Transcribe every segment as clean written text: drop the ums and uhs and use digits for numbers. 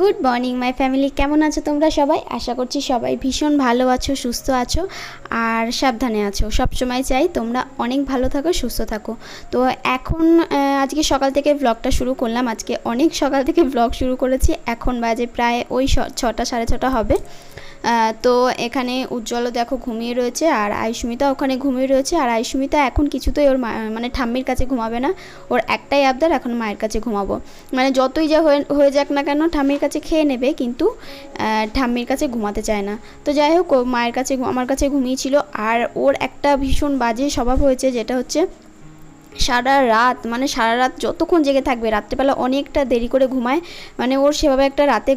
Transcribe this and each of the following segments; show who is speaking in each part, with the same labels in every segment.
Speaker 1: Good morning my family, কেমন আছো তোমরা সবাই? আশা করছি সবাই ভীষণ ভালো আছো, সুস্থ আছো আর সাবধানে আছো। সবসময় চাই তোমরা অনেক ভালো থাকো, সুস্থ থাকো। তো এখন আজকে সকাল থেকে ব্লগটা শুরু করলাম। আজকে অনেক সকাল থেকে ব্লগ শুরু করেছি। এখন বাজে প্রায় ওই 6টা সাড়ে 6টা হবে। তো এখানে উজ্জ্বলও দেখো ঘুমিয়ে রয়েছে, আর আয়ুষ্মিতা ওখানে ঘুমিয়ে রয়েছে। আর আয়ুষ্মিতা এখন কিছুতেই ওর মানে ঠাম্মির কাছে ঘুমাবে না। ওর একটাই আবদার, এখন মায়ের কাছে ঘুমাবো। মানে যতই যা হয়ে যাক না কেন ঠাম্মির কাছে খেয়ে নেবে, কিন্তু ঠাম্মির কাছে ঘুমাতে চায় না। তো যাই হোক, ও মায়ের কাছে আমার কাছে ঘুমিয়েছিল। আর ওর একটা ভীষণ বাজে স্বভাব হয়েছে, যেটা হচ্ছে সারা রাত যতক্ষণ জেগে থাকবে। রাত্রেবেলা অনেকটা দেরি করে ঘুমায়, মানে ওর সেভাবে একটা রাতে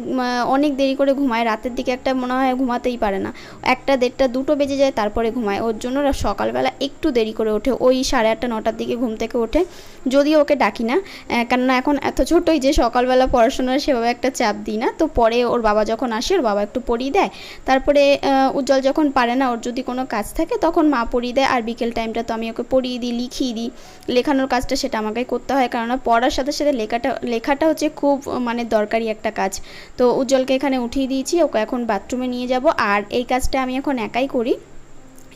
Speaker 1: অনেক দেরি করে ঘুমায়। রাতের দিকে একটা মনে হয় ঘুমাতেই পারে না, 1টা 1:30 2টো বেজে যায় তারপরে ঘুমায়। ওর জন্য সকালবেলা একটু দেরি করে ওঠে, ওই 8:30 9টার দিকে ঘুম থেকে ওঠে। যদিও ওকে ডাকি না, কেননা এখন এত ছোটোই যে সকালবেলা পড়াশোনার সেভাবে একটা চাপ দিই না। তো পরে ওর বাবা যখন আসে, ওর বাবা একটু পড়িয়ে দেয়। তারপরে উজ্জ্বল যখন পারে না, ওর যদি কোনো কাজ থাকে তখন মা পড়িয়ে দেয়। আর বিকেল টাইমটা তো আমি ওকে পড়িয়ে দিই, লিখিয়ে দিই। লেখানোর কাজটা সেটা আমাকেই করতে হয়, কেননা পড়ার সাথে সাথে লেখাটা হচ্ছে খুব মানে দরকারি একটা কাজ। তো উজ্জ্বলকে এখানে উঠিয়ে দিয়েছি, ওকে এখন বাথরুমে নিয়ে যাব। আর এই কাজটা আমি এখন একাই করি,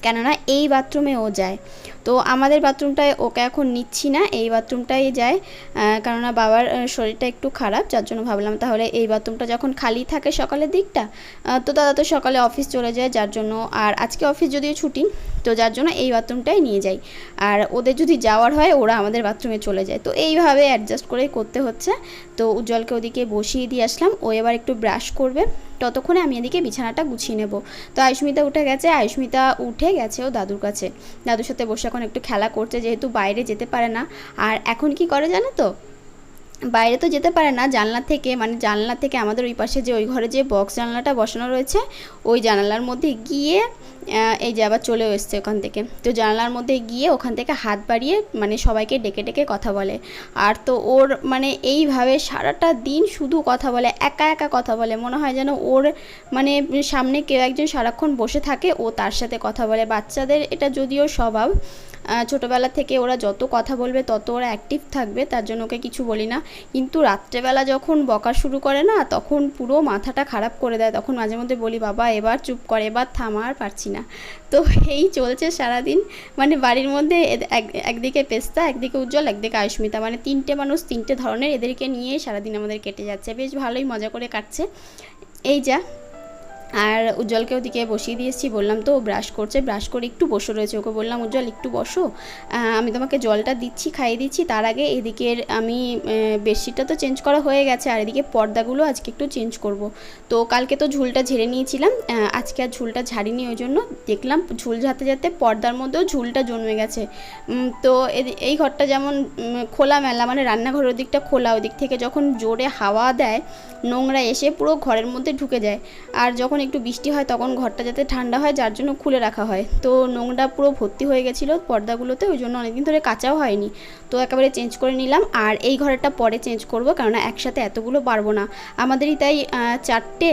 Speaker 1: কেননা এই বাথরুমে ও যায়। তো আমাদের বাথরুমটায় ওকে এখন নিচ্ছি না, এই বাথরুমটাই যায়। কেননা বাবার শরীরটা একটু খারাপ, যার জন্য ভাবলাম তাহলে এই বাথরুমটা যখন খালি থাকে সকালের দিকটা, তো দাদা তো সকালে অফিস চলে যায়, যার জন্য। আর আজকে অফিস যদিও ছুটি, তো যার জন্য এই বাথরুমটাই নিয়ে যাই। আর ওদের যদি যাওয়ার হয়, ওরা আমাদের বাথরুমে চলে যায়। তো এইভাবে অ্যাডজাস্ট করেই করতে হচ্ছে। তো উজ্জ্বলকে ওদিকে বসিয়ে দিয়ে আসলাম, ও এবার একটু ব্রাশ করবে। ততক্ষণে আমি এদিকে বিছানাটা গুছিয়ে নেব। তো আয়ুষ্মিতা উঠে গেছে, আয়ুষ্মিতা উঠে গেছে ও দাদুর কাছে। দাদুর সাথে বসে এখন একটু খেলা করছে, যেহেতু বাইরে যেতে পারে না। আর এখন কি করে জানো তো, বাইরে তো যেতে পারে না, জানলা থেকে আমাদের ওই পাশে যে ওই ঘরে যে বক্স জানলাটা বসানো রয়েছে, ওই জানালার মধ্যে গিয়ে এই যে আবার চলেও এসছে ওখান থেকে। তো জানালার মধ্যে গিয়ে ওখান থেকে হাত বাড়িয়ে মানে সবাইকে ডেকে ডেকে কথা বলে। আর তো ওর মানে এইভাবে সারাটা দিন শুধু কথা বলে, একা একা কথা বলে। মনে হয় যেন ওর মানে সামনে কেউ একজন সারাক্ষণ বসে থাকে, ও তার সাথে কথা বলে। বাচ্চাদের এটা যদিও স্বভাব, ছোটোবেলা থেকে ওরা যত কথা বলবে তত ওরা অ্যাক্টিভ থাকবে, তার জন্য ওকে কিছু বলি না। কিন্তু রাত্রেবেলা যখন বকা শুরু করে না, তখন পুরো মাথাটা খারাপ করে দেয়। তখন মাঝে মধ্যে বলি, বাবা এবার চুপ কর, এবার থামা, আর পারছি না। তো এই চলছে সারাদিন। মানে বাড়ির মধ্যে একদিকে পেস্তা, একদিকে উজ্জ্বল, একদিকে আয়ুষ্মিতা, মানে 3টে মানুষ 3টে ধরনের, এদেরকে নিয়ে সারাদিন আমাদের কেটে যাচ্ছে। বেশ ভালোই মজা করে কাটছে এই যা। আর উজ্জ্বলকে ওদিকে বসিয়ে দিয়েছি, বললাম তো ও ব্রাশ করছে, ব্রাশ করে একটু বসে রয়েছে। ওকে বললাম, উজ্জ্বল একটু বসো, আমি তোমাকে জলটা দিচ্ছি, খাইয়ে দিচ্ছি। তার আগে এদিকের আমি বেডশিটটা তো চেঞ্জ করা হয়ে গেছে, আর এদিকে পর্দাগুলো আজকে একটু চেঞ্জ করব। তো কালকে তো ঝুলটা ঝেড়ে নিয়েছিলাম, আজকে আর ঝুলটা ঝাড়িনি। ওই জন্য দেখলাম ঝুল ঝাড়তে ঝাড়তে পর্দার মধ্যেও ঝুলটা জন্মে গেছে। তো এই ঘরটা যেমন খোলামেলা, মানে রান্নাঘরের দিকটা খোলা, ওই দিক থেকে যখন জোরে হাওয়া দেয়, নোংরা এসে পুরো ঘরের মধ্যে ঢুকে যায়। আর যখন একটু বৃষ্টি হয় তখন ঘরটা যাতে ঠান্ডা হয়, যার জন্য খুলে রাখা হয়। তো নোংরা পুরো ভর্তি হয়ে গেছিলো পর্দাগুলোতে, ওই জন্য অনেকদিন ধরে কাচাও হয়নি। তো একেবারে চেঞ্জ করে নিলাম। আর এই ঘরেরটা পরে চেঞ্জ করব, কেননা একসাথে এতগুলো পারবো না। আমাদেরই তাই 4টে,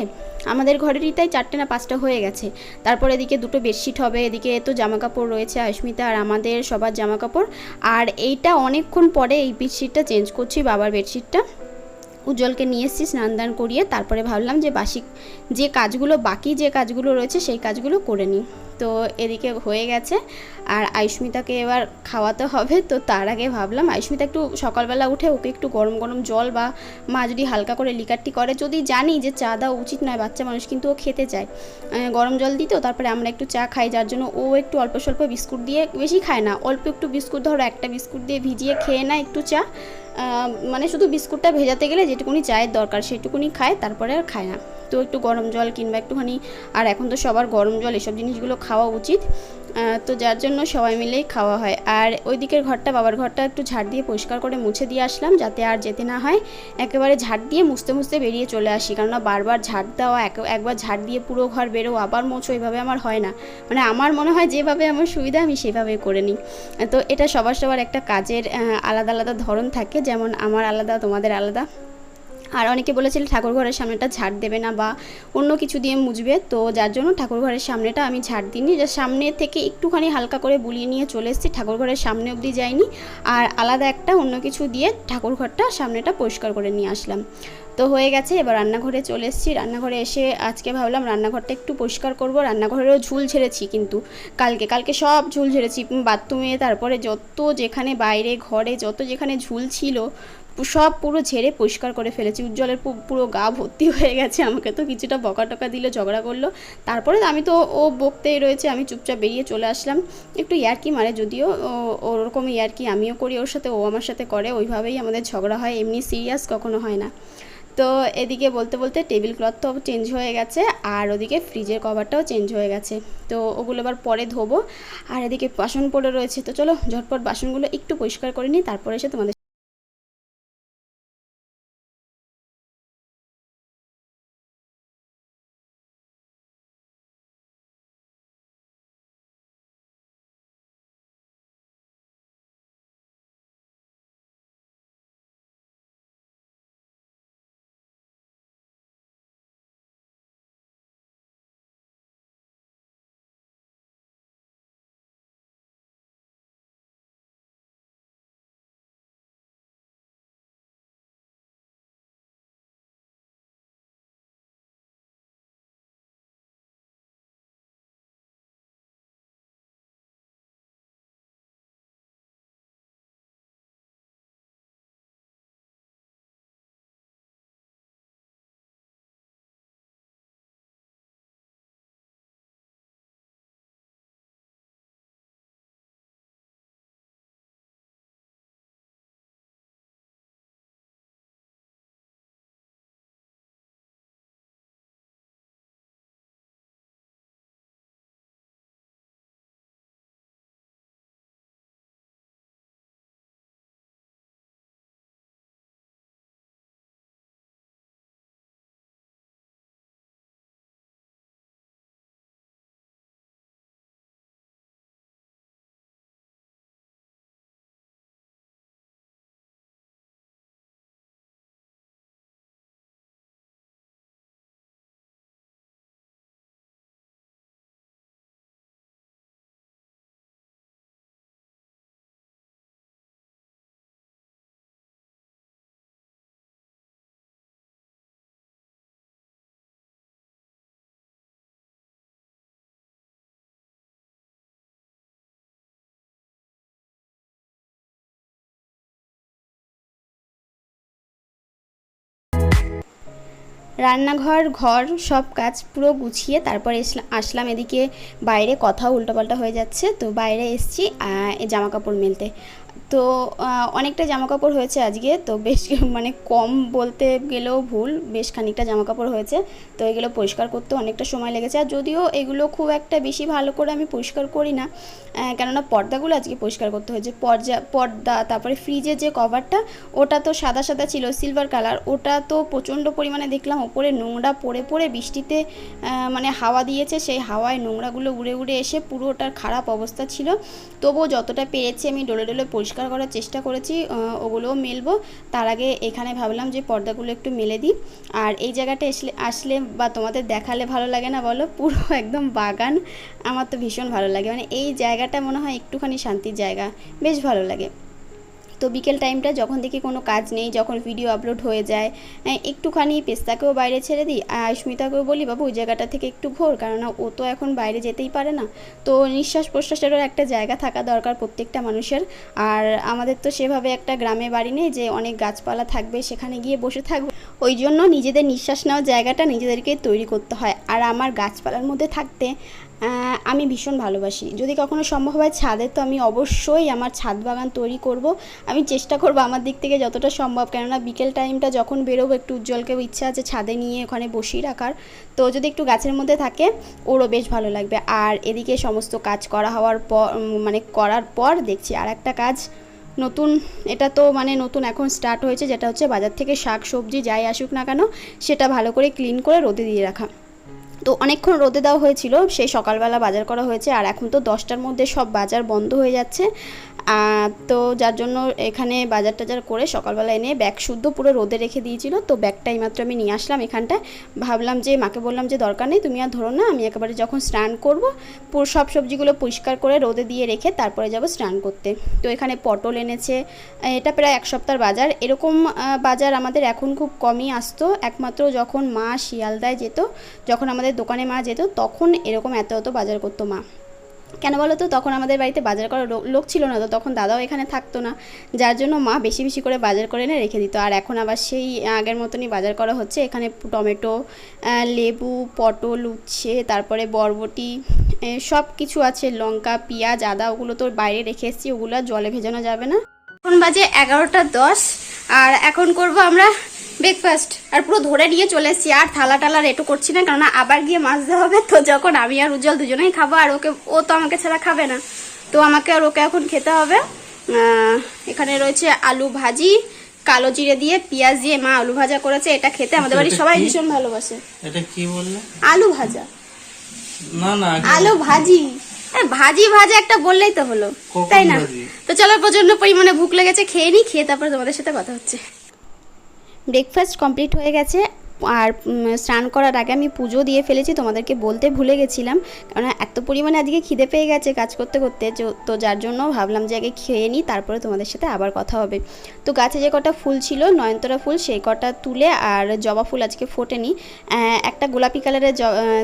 Speaker 1: আমাদের ঘরেরই তাই 4টে না 5টা হয়ে গেছে। তারপর এদিকে 2টো বেডশিট হবে, এদিকে তো জামাকাপড় রয়েছে আয়ুষ্মিতা আর আমাদের সবার জামাকাপড়। আর এইটা অনেকক্ষণ পরে এই বেডশিটটা চেঞ্জ করছি, বাবার বেডশিটটা। উজ্জ্বলকে নিয়ে এসেছি স্নান দান করিয়ে, তারপরে ভাবলাম যে বাকি যে কাজগুলো রয়েছে সেই কাজগুলো করে নিই। তো এদিকে হয়ে গেছে, আর আয়ুষ্মিতাকে এবার খাওয়াতে হবে। তো তার আগে ভাবলাম আয়ুষ্মিতা একটু সকালবেলা উঠে ওকে একটু গরম গরম জল, বা মা যদি হালকা করে লিকারটি করে, যদি জানি যে চা দেওয়া উচিত নয়, বাচ্চা মানুষ কিন্তু ও খেতে চায়, গরম জল দিত। তারপরে আমরা একটু চা খাই, যার জন্য ও একটু অল্প স্বল্প বিস্কুট দিয়ে, বেশি খায় না, অল্প একটু বিস্কুট, ধরো একটা বিস্কুট দিয়ে ভিজিয়ে খেয়ে নেয় একটু চা। মানে শুধু বিস্কুটটা ভেজাতে গেলে যেটুকুনি চায়ের দরকার সেটুকুনি খায়, তারপরে আর খায় না। তো একটু গরম জল কিংবা একটুখানি, আর এখন তো সবার গরম জল এসব জিনিসগুলো খাওয়া উচিত। তো যার জন্য সবাই মিলেই খাওয়া হয়। আর ওই দিকের ঘরটা, বাবার ঘরটা একটু ঝাড় দিয়ে পরিষ্কার করে মুছে দিয়ে আসলাম, যাতে আর যেতে না হয়। একেবারে ঝাড় দিয়ে মুছতে মুছতে বেরিয়ে চলে আসি, কেননা বারবার ঝাড় দেওয়া, একবার ঝাড় দিয়ে পুরো ঘর বেরো আবার মোছো, এইভাবে আমার হয় না। মানে আমার মনে হয় যেভাবে আমার সুবিধা আমি সেভাবে করে নিই। তো এটা সবার একটা কাজের আলাদা আলাদা ধরন থাকে, যেমন আমার আলাদা, তোমাদের আলাদা। আর অনেকে বলেছিল ঠাকুর ঘরের সামনেটা ঝাড় দেবে না বা অন্য কিছু দিয়ে মুছবে, তো যার জন্য ঠাকুর ঘরের সামনেটা আমি ঝাড় দিইনি। যা সামনে থেকে একটুখানি হালকা করে বুলিয়ে নিয়ে চলে এসেছি, ঠাকুর ঘরের সামনে অবধি যাইনি। আর আলাদা একটা অন্য কিছু দিয়ে ঠাকুর ঘরটা সামনেটা পরিষ্কার করে নিয়ে আসলাম। তো হয়ে গেছে, এবার রান্নাঘরে চলে এসেছি। রান্নাঘরে এসে আজকে ভাবলাম রান্নাঘরটা একটু পরিষ্কার করব। রান্নাঘরেরও ঝুল ঝেড়েছি, কিন্তু কালকে সব ঝুল ঝেড়েছি, বাথরুমে, তারপরে যত যেখানে বাইরে ঘরে যত যেখানে ঝুল ছিল সব পুরো ঝেড়ে পরিষ্কার করে ফেলেছি। উজ্জ্বলের পুরো গা ভর্তি হয়ে গেছে, আমাকে তো কিছুটা বকা টকা দিল, ঝগড়া করলো। তারপরে আমি তো ও বকতেই রয়েছে, আমি চুপচাপ বেরিয়ে চলে আসলাম। একটু ইয়ার্কি মারে, যদিও ওরকম ইয়ার্কি আমিও করি ওর সাথে, ও আমার সাথে করে, ওইভাবেই আমাদের ঝগড়া হয়, এমনি সিরিয়াস কখনো হয় না। তো এদিকে বলতে বলতে টেবিল ক্লথ তো চেঞ্জ হয়ে গেছে, আর ওদিকে ফ্রিজের কভারটাও চেঞ্জ হয়ে গেছে। তো ওগুলো আবার পরে ধোবো। আর এদিকে বাসন পড়ে রয়েছে, তো চলো ঝটপট বাসনগুলো একটু পরিষ্কার করে নিই, তারপরে এসে তোমাদের ঘর সব কাজ পুরো গুছিয়ে তারপর আসলাম এদিকে বাইরে। কথাও উল্টোপাল্টা হয়ে যাচ্ছে, তো বাইরে এসছি জামা কাপড় মেলতে। তো অনেকটা জামা কাপড় হয়েছে আজকে, তো বেশ মানে কম বলতে গেলেও ভুল, বেশ খানিকটা জামা কাপড় হয়েছে। তো এগুলো পরিষ্কার করতে অনেকটা সময় লেগেছে, আর যদিও এগুলো খুব একটা বেশি ভালো করে আমি পরিষ্কার করি না, কেননা পর্দাগুলো আজকে পরিষ্কার করতে হয়েছে। পর্দা, তারপরে ফ্রিজের যে কভারটা, ওটা তো সাদা সাদা ছিল, সিলভার কালার, ওটা তো প্রচণ্ড পরিমাণে দেখলাম ওপরে নোংরা পড়ে পড়ে বৃষ্টিতে মানে হাওয়া দিয়েছে, সেই হাওয়ায় নোংরাগুলো উড়ে উড়ে এসে পুরো ওটার খারাপ অবস্থা ছিল। তবুও যতটা পেরেছি আমি ডলে ডলে পরিষ্কার করার চেষ্টা করেছি, ওগুলোও মেলবো। তার আগে এখানে ভাবলাম যে পর্দাগুলো একটু মেলে দিই। আর এই জায়গাটা আসলে বা তোমাদের দেখালে ভালো লাগে না বলো, পুরো একদম বাগান, আমার তো ভীষণ ভালো লাগে, মানে এই জায়গাটা মনে হয় একটুখানি শান্তির জায়গা, বেশ ভালো লাগে। তো বিকেল টাইমটা যখন দেখি কোনো কাজ নেই, যখন ভিডিও আপলোড হয়ে যায়, একটুখানি পেস্তাকেও বাইরে ছেড়ে দিই, আর স্মিতাকেও বলি বাবু ওই জায়গাটা থেকে একটু ঘোর, কেননা ও তো এখন বাইরে যেতেই পারে না। তো নিঃশ্বাস প্রশ্বাসেরও একটা জায়গা থাকা দরকার প্রত্যেকটা মানুষের। আর আমাদের তো সেভাবে একটা গ্রামে বাড়ি নেই যে অনেক গাছপালা থাকবে সেখানে গিয়ে বসে থাকবে, ওই জন্য নিজেদের নিঃশ্বাস নেওয়ার জায়গাটা নিজেদেরকে তৈরি করতে হয়। আর আমার গাছপালার মধ্যে থাকতে আমি ভীষণ ভালোবাসি। যদি কখনো সম্ভব হয় ছাদে, তো আমি অবশ্যই আমার ছাদ বাগান তৈরি করব। আমি চেষ্টা করব আমার দিক থেকে যতটা সম্ভব, কেননা বিকেল টাইমটা যখন বেরোবো একটু উজ্জ্বলকেও ইচ্ছা আছে ছাদে নিয়ে ওখানে বসিয়ে রাখার। তো যদি একটু গাছের মধ্যে থাকে ওরও বেশ ভালো লাগবে। আর এদিকে সমস্ত কাজ করা হওয়ার পর মানে করার পর দেখছি আর একটা কাজ নতুন, এটা তো মানে নতুন এখন স্টার্ট হয়েছে, যেটা হচ্ছে বাজার থেকে শাক সবজি যাই আসুক না কেন সেটা ভালো করে ক্লিন করে রোদে দিয়ে রাখা। তো অনেকক্ষণ রোদে দেওয়া হয়েছিল, সেই সকালবেলা বাজার করা হয়েছে, আর এখন তো 10টার মধ্যে সব বাজার বন্ধ হয়ে যাচ্ছে। তো যার জন্য এখানে বাজার টাজার করে সকালবেলা এনে ব্যাগ শুদ্ধ পুরো রোদে রেখে দিয়েছিল। তো ব্যাগটা এইমাত্র আমি নিয়ে আসলাম এখানটায়। ভাবলাম যে মাকে বললাম যে দরকার নেই, তুমি আর ধরো না, আমি একেবারে যখন স্নান করবো পুরো সব সবজিগুলো পরিষ্কার করে রোদে দিয়ে রেখে তারপরে যাব স্নান করতে। তো এখানে পটল এনেছে, এটা প্রায় এক সপ্তাহের বাজার। এরকম বাজার আমাদের এখন খুব কমই আসতো, একমাত্র যখন মা শিয়ালদায় যেত, যখন আমাদের দোকানে মা যেত তখন এরকম এত এত বাজার করতো মা। কেন বলো তো, তখন আমাদের বাড়িতে বাজার করার লোক ছিল না, তো তখন দাদাও এখানে থাকতো না, যার জন্য মা বেশি বেশি করে বাজার করে এনে রেখে দিত। আর এখন আবার সেই আগের মতনই বাজার করা হচ্ছে। এখানে টমেটো, লেবু, পটল, উচ্ছে, তারপরে বরবটি, সব কিছু আছে, লঙ্কা, পেঁয়াজ, আদা, ওগুলো তো বাইরে রেখে এসেছি, ওগুলো জলে ভেজানো যাবে না। এখন বাজে 11টা 10, আর এখন করব আমরা ব্রেকফাস্ট। আর পুরো ধরে নিয়ে চলে এসেছি, আর থালা টালা রেটো করছি না, কারণ আবার গিয়ে মাজতে হবে। তো যখন আমি আর উজ্জ্বল দুজনেই খাবো, আর ও তো আমাকে ছাড়া খাবে না, তো আমাকে আর ওকে এখন খেতে হবে। এখানে রয়েছে আলু ভাজি, কালো জিরে দিয়ে পেঁয়াজ দিয়ে মা আলু ভাজা করেছে। এটা খেতে আমাদের বাড়ির সবাই ভীষণ ভালোবাসে।
Speaker 2: এটা কি বললে?
Speaker 1: আলু ভাজা।
Speaker 2: না না,
Speaker 1: আলু ভাজি। ভাজি ভাজা একটা বললেই তো হলো, তাই না? তো চলো, প্রচন্ড পরিমাণে ভুক লেগেছে, খেয়ে নি, খেয়ে তারপরে তোমাদের সাথে কথা হচ্ছে। ব্রেকফাস্ট কমপ্লিট হয়ে গেছে, আর স্নান করার আগে আমি পুজো দিয়ে ফেলেছি, তোমাদেরকে বলতে ভুলে গেছিলাম, কারণ এত পরিমাণে আজকে খিদে পেয়ে গেছে কাজ করতে করতে। তো যার জন্য ভাবলাম যে আগে খেয়ে নিই, তারপরে তোমাদের সাথে আবার কথা হবে। তো গাছে যে কটা ফুল ছিল, নয়নতারা ফুল, সেই কটা তুলে, আর জবা ফুল আজকে ফোটেনি, একটা গোলাপি কালারের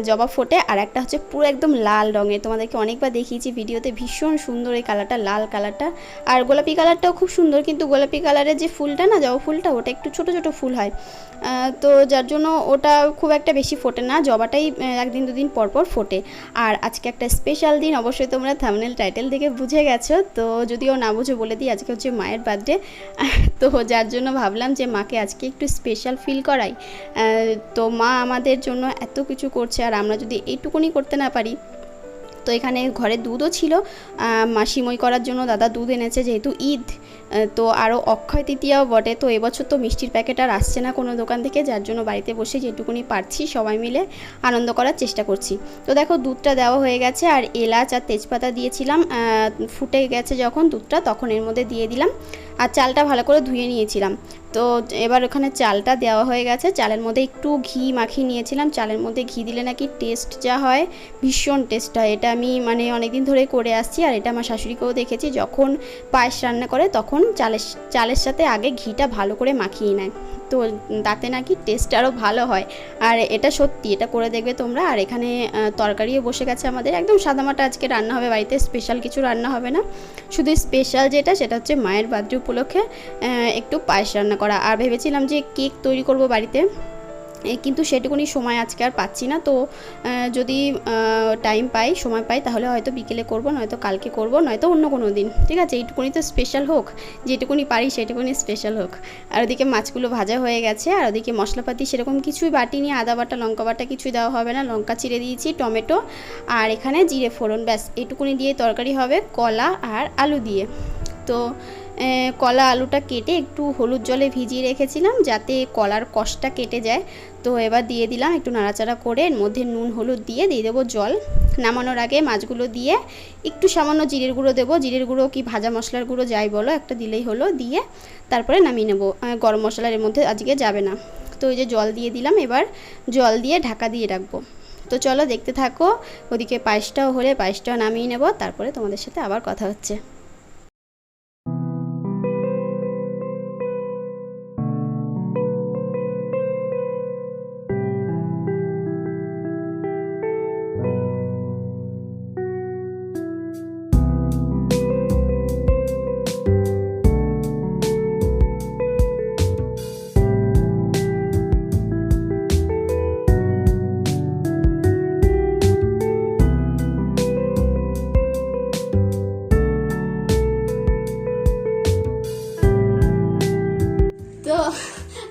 Speaker 1: জবা ফোটে, আর একটা হচ্ছে পুরো একদম লাল রঙের। তোমাদেরকে অনেকবার দেখিয়েছি ভিডিওতে, ভীষণ সুন্দর এই কালারটা, লাল কালারটা। আর গোলাপি কালারটাও খুব সুন্দর, কিন্তু গোলাপি কালারের যে ফুলটা না, জবা ফুলটা, ওটা একটু ছোট ছোট ফুল হয়, তো যার জন্য ওটা খুব একটা বেশি ফোটে না, জবাটাই একদিন দুদিন পর পর ফোটে। আর আজকে একটা স্পেশাল দিন, অবশ্যই তোমরা থাম্বনেল টাইটেল দেখে বুঝে গেছো, তো যদিও না বুঝে বলে দিই, আজকে হচ্ছে মায়ের বার্থডে। তো যার জন্য ভাবলাম যে মাকে আজকে একটু স্পেশাল ফিল করাই। তো মা আমাদের জন্য এত কিছু করছে, আর আমরা যদি এইটুকুনি করতে না পারি। তো এখানে ঘরে দুধও ছিল, মা সিমই করার জন্য দাদা দুধ এনেছে, যেহেতু ঈদ, তো আরও অক্ষয় তৃতীয়াও বটে। তো এবছর তো মিষ্টির প্যাকেট আর আসছে না কোনো দোকান থেকে, যার জন্য বাড়িতে বসে যেটুকুনি পারছি সবাই মিলে আনন্দ করার চেষ্টা করছি। তো দেখো, দুধটা দেওয়া হয়ে গেছে, আর এলাচ আর তেজপাতা দিয়েছিলাম, ফুটে গেছে যখন দুধটা, তখন এর মধ্যে দিয়ে দিলাম। আর চালটা ভালো করে ধুয়ে নিয়েছিলাম। তো এবার ওখানে চালটা দেওয়া হয়ে গেছে, চালের মধ্যে একটু ঘি মাখিয়ে নিয়েছিলাম। চালের মধ্যে ঘি দিলে নাকি টেস্ট যা হয়, ভীষণ টেস্ট হয়। এটা আমি মানে অনেকদিন ধরে করে আসছি, আর এটা আমার শাশুড়িকেও দেখেছি, যখন পায়েস রান্না করে তখন চালের সাথে আগে ঘিটা ভালো করে মাখিয়ে নেয়, তো তাতে নাকি টেস্ট আরও ভালো হয়। আর এটা সত্যি, এটা করে দেখবে তোমরা। আর এখানে তরকারিও বসে গেছে আমাদের, একদম সাদামাটা আজকে রান্না হবে, বাড়িতে স্পেশাল কিছু রান্না হবে না, শুধু স্পেশাল যেটা, সেটা হচ্ছে মায়ের বার্থডে উপলক্ষে একটু পায়েস রান্না করা। আর ভেবেছিলাম যে কেক তৈরি করব বাড়িতে, কিন্তু সেটুকুনি সময় আজকে আর পাচ্ছি না। তো যদি টাইম পাই, সময় পাই, তাহলে হয়তো বিকেলে করব, নয়তো কালকে করব, নয়তো অন্য কোনো দিন, ঠিক আছে? এইটুকুনি তো স্পেশাল হোক, যেটুকুনি পারি সেটুকুনি স্পেশাল হোক। আর ওদিকে মাছগুলো ভাজা হয়ে গেছে, আর ওদিকে মশলাপাতি সেরকম কিছুই বাটিনি, আদা বাটা, লঙ্কা বাটা কিছুই দেওয়া হবে না, লঙ্কা চিড়ে দিয়েছি, টমেটো, আর এখানে জিরে ফোড়ন, ব্যাস এইটুকুনি দিয়ে তরকারি হবে, কলা আর আলু দিয়ে। তো কলা আলুটা কেটে একটু হলুদ জলে ভিজিয়ে রেখেছিলাম, যাতে কলার কষটা কেটে যায়। তো এবার দিয়ে দিলাম, একটু নাড়াচাড়া করে এর মধ্যে নুন হলুদ দিয়ে দেবো জল। নামানোর আগে মাছগুলো দিয়ে একটু সামান্য জিরের গুঁড়ো দেবো, জিরের গুঁড়ো কি ভাজা মশলার গুঁড়ো যাই বলো, একটা দিলেই হলো, দিয়ে তারপরে নামিয়ে নেবো। গরম মশলার এর মধ্যে আজকে যাবে না। তো ওই যে জল দিয়ে দিলাম, এবার জল দিয়ে ঢাকা দিয়ে রাখবো। তো চলো দেখতে থাকো, ওদিকে পায়েসটাও হলে পায়েসটাও নামিয়ে নেবো, তারপরে তোমাদের সাথে আবার কথা হচ্ছে।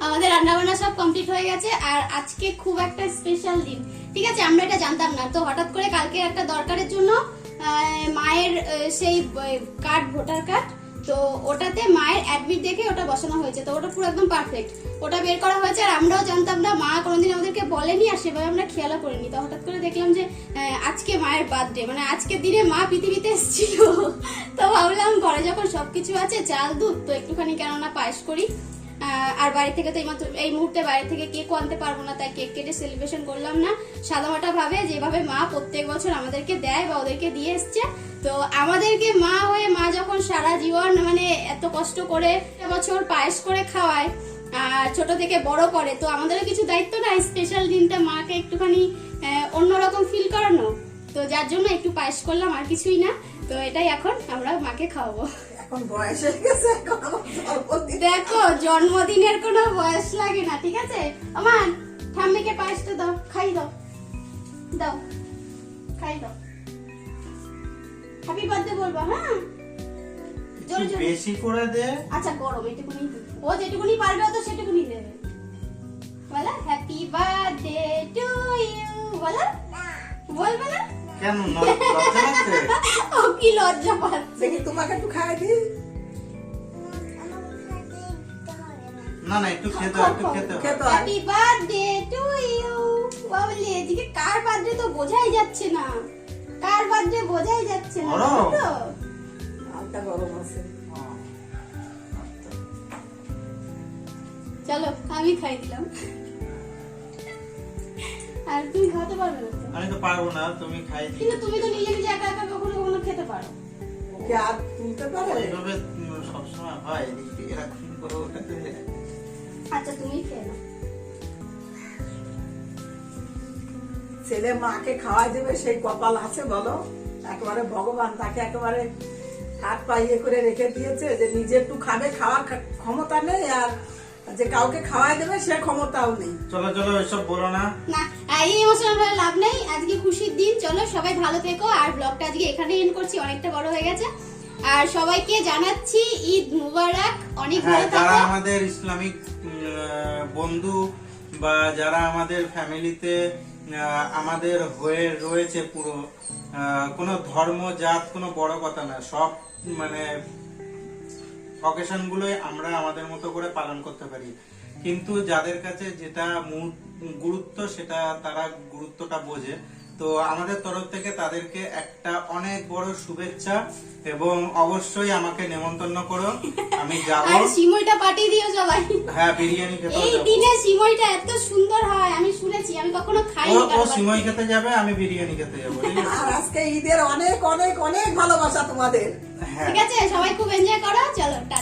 Speaker 1: আমাদের রান্নাবান্না সব কমপ্লিট হয়ে গেছে, আর আজকে খুব একটা স্পেশাল দিন, ঠিক আছে? আমরা এটা জানতাম না, তো হঠাৎ করে কালকে একটা দরকারের জন্য মায়ের সেই কার্ড, ভোটার কার্ড, তো ওটাতে মায়ের অ্যাডমিট দেখে ওটা বসানো হয়েছে, তো ওটা পুরো একদম পারফেক্ট, ওটা বের করা হয়েছে। আর আমরাও জানতাম না, মা কোনোদিন আমাদেরকে বলেনি আর সেভাবে আমরা খেয়ালও করিনি। তো হঠাৎ করে দেখলাম যে আজকে মায়ের বার্থডে, মানে আজকের দিনে মা পৃথিবীতে এসেছিল। তো ভাবলাম ঘরে যখন সবকিছু আছে, চাল দুধ, তো একটুখানি কেননা পায়েস করি। আর বাড়ি থেকে তো এই মুহূর্তে বাইরে থেকে কেকও আনতে পারবো না, তাই কেক কেটে সেলিব্রেশন করলাম না, সাদামাটা ভাবে যেভাবে মা প্রত্যেক বছর আমাদেরকে দেয় বা ওদেরকে দিয়ে এসছে। তো আমাদেরকে মা হয়ে মা যখন সারা জীবন মানে এত কষ্ট করে বছর পায়েস করে খাওয়ায় আর ছোট থেকে বড় করে, তো আমাদেরও কিছু দায়িত্ব না, স্পেশাল দিনটা মাকে একটুখানি অন্যরকম ফিল করানো। তো যার জন্য একটু পায়েস করলাম, আর কিছুই না। তো এটাই এখন আমরা মাকে খাওয়াবো।
Speaker 3: এখন বয়স হয়ে গেছে, এখন আমার জন্মদিন।
Speaker 1: দেখো, জন্মদিনের কোনো বয়স লাগে না, ঠিক আছে? আমার ঠাম্মিকে পায়েসটা দাও, খাই দাও, দাও খাই দাও। হ্যাপি বার্থডে বলবা, হ্যাঁ? জোরে
Speaker 2: একটু
Speaker 1: জোরে।
Speaker 2: বেশি করে দে।
Speaker 1: আচ্ছা গরম, এটুকুনি ও যেটুকুনি পারবে ও তো সেটুকুনি দেবে। বলো হ্যাপি বার্থডে টু ইউ, বলো। বলবে না?
Speaker 2: কেন লজ্জা লাগছে?
Speaker 1: ও কি লজ্জা পাচ্ছে।
Speaker 3: দেখি তোমাকে একটু খাই দিই।
Speaker 2: না না, একটু খেতে হয়, একটু খেতে হয়।
Speaker 3: খেতে হয়।
Speaker 1: Happy birthday to you. Babli, এদিকে কার বার্থডে তো বোঝাই যাচ্ছে না, কার বার্থডে বোঝাই যাচ্ছে না,
Speaker 2: গরম?
Speaker 1: জানো তো?
Speaker 3: হালকা গরম আছে।
Speaker 1: চলো আমি খাই দিলাম। আর তুমি খাওয়াতে পারবে না তো?
Speaker 2: আমি তো পারবো না, তুমি খাই দিই।
Speaker 1: কিন্তু তুমি তো নিজে নিজে একা একা কখনো কখনো খেতে পারো।
Speaker 3: ওকে আর তুলতে পারে?
Speaker 2: এইভাবে সবসময় হয়, এদিক থেকে এরকম করে ওঠাতে।
Speaker 1: আচ্ছা তুমি খেয়ে নাও।
Speaker 3: ছেলে মাকে খাওয়াই দেবে সেই কপাল আছে বলো? একেবারে ভগবান তাকে একেবারে হাত পা ইয়ে করে রেখে দিয়েছে যে নিজে একটু খাবে, খাওয়ার ক্ষমতা নেই, আর যে কাউকে খাওয়াই দেবে সে ক্ষমতাও নেই।
Speaker 2: চলো চলো, এসব বলো না।
Speaker 1: না, এই ইমোশনাল হয়ে লাভ নেই। আজকে খুশির দিন, চলো সবাই ভালো থেকো। আর ব্লগটা আজকে এখানে এন্ড করছি, অনেকটা বড় হয়ে গেছে। আর সবাইকে জানাচ্ছি ঈদ মুবারক, অনেক
Speaker 2: হ্যাঁ,
Speaker 1: ভালো
Speaker 2: যারা
Speaker 1: থাকো।
Speaker 2: আমাদের ইসলামিক বন্ধু বা যারা আমাদের ফ্যামিলিতে আমাদের হয়ে রয়েছে, পুরো কোনো ধর্ম জাত কোনো বড় কথা না, সব মানে অকেশন গুলোই আমরা আমাদের মতো করে পালন করতে পারি। কিন্তু যাদের কাছে যেটা গুরুত্ব, সেটা তারা গুরুত্বটা বোঝে। তো আমাদের তরফ থেকে তাদেরকে একটা অনেক বড় শুভেচ্ছা, এবং অবশ্যই আমাকে নেমন্তন্ন করো, আমি যাব।
Speaker 1: আর সিমইটা পাঠিয়ে দিও সবাই।
Speaker 2: হ্যাঁ, বিরিয়ানি খেতে
Speaker 1: এই
Speaker 2: যাবো।
Speaker 1: দিনে সিমইটা এত সুন্দর হয়, আমি শুনেছি, আমি কখনো
Speaker 2: ও
Speaker 1: খাইনি।
Speaker 2: ও সিমই খেতে যাবে, আমি বিরিয়ানি খেতে যাবো, ঠিক আছে?
Speaker 3: আর আজকে ঈদের অনেক অনেক অনেক ভালোবাসা তোমাদের।
Speaker 2: হ্যাঁ।
Speaker 1: ঠিক আছে, সবাই খুব এনজয় করো, চলো টাটা।